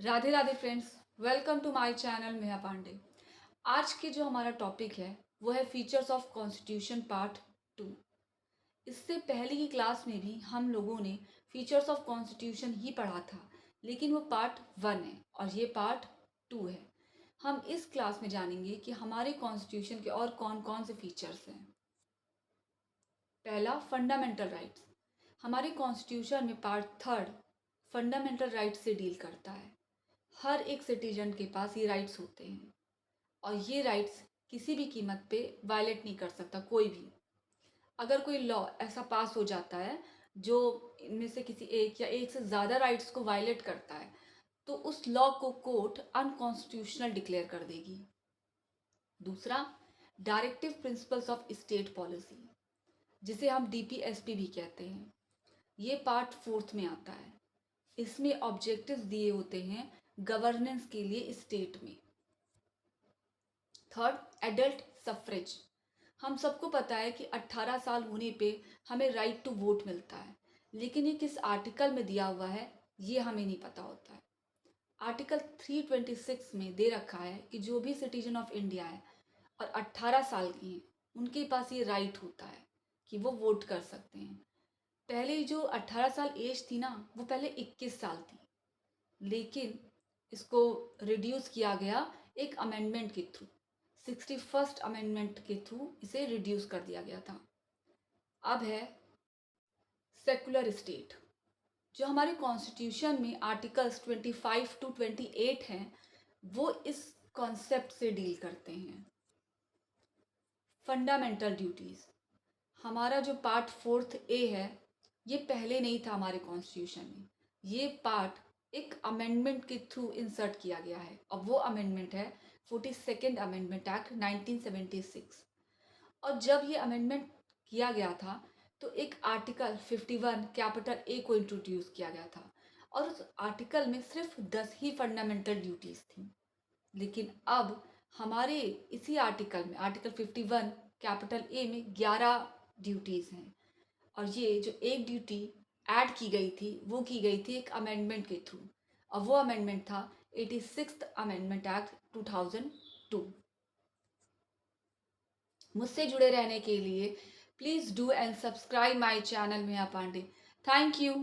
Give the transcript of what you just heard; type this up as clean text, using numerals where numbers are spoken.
Radhe Radhe friends, welcome to my channel Meha Pandey. आज के जो हमारा टॉपिक है वो है फीचर्स ऑफ कॉन्स्टिट्यूशन पार्ट 2। इससे पहले की क्लास में भी हम लोगों ने फीचर्स ऑफ कॉन्स्टिट्यूशन ही पढ़ा था, लेकिन वो पार्ट 1 है और ये पार्ट 2 है। हम इस क्लास में जानेंगे कि हमारे कॉन्स्टिट्यूशन के और कौन कौन से फीचर्स हैं। पहला, फंडामेंटल राइट्स। हमारे कॉन्स्टिट्यूशन में पार्ट 3 फंडामेंटल राइट्स से डील करता है। हर एक सिटीजन के पास ये राइट्स होते हैं और ये राइट्स किसी भी कीमत पे वायलेट नहीं कर सकता कोई भी। अगर कोई लॉ ऐसा पास हो जाता है जो इनमें से किसी एक या एक से ज़्यादा राइट्स को वायलेट करता है, तो उस लॉ को कोर्ट अनकॉन्स्टिट्यूशनल डिक्लेयर कर देगी। दूसरा, directive principles of state policy, जिसे हम डीपीएसपी भी कहते हैं। ये पार्ट 4 में आता है। इसमें ऑब्जेक्टिव्स दिए होते हैं गवर्नेंस के लिए स्टेट में। Third, adult suffrage. हम सबको पता है कि 18 साल होने पे हमें राइट टू वोट मिलता है, लेकिन ये किस आर्टिकल में दिया हुआ है ये हमें नहीं पता होता है। आर्टिकल 326 में दे रखा है कि जो भी सिटीजन ऑफ इंडिया है और 18 साल की हैं, उनके पास ये राइट होता है कि वो वोट कर सकते हैं। पहले जो 18 साल एज थी ना, वो पहले 21 साल थी, लेकिन इसको रिड्यूस किया गया एक अमेंडमेंट के थ्रू। 61st अमेंडमेंट के थ्रू इसे रिड्यूस कर दिया गया था। अब है सेकुलर स्टेट। जो हमारे कॉन्स्टिट्यूशन में आर्टिकल्स 25 टू 28 हैं, वो इस कॉन्सेप्ट से डील करते हैं। फंडामेंटल ड्यूटीज़, हमारा जो पार्ट 4A है, ये पहले नहीं था हमारे कॉन्स्टिट्यूशन में। ये पार्ट एक अमेंडमेंट के थ्रू इंसर्ट किया गया है और वो अमेंडमेंट है 42nd अमेंडमेंट एक्ट 1976। और जब ये अमेंडमेंट किया गया था तो एक आर्टिकल 51 कैपिटल ए को इंट्रोड्यूस किया गया था और उस आर्टिकल में सिर्फ 10 ही फंडामेंटल ड्यूटीज़ थी। लेकिन अब हमारे इसी आर्टिकल में आर्टिकल 51 कैपिटल ए में 11 ड्यूटीज़ हैं। और ये जो एक ड्यूटी ऐड की गई थी वो की गई थी एक अमेंडमेंट के थ्रू, और वो अमेंडमेंट था 86th अमेंडमेंट एक्ट 2002। मुझसे जुड़े रहने के लिए please do and subscribe my channel Meha Pandey. Thank you.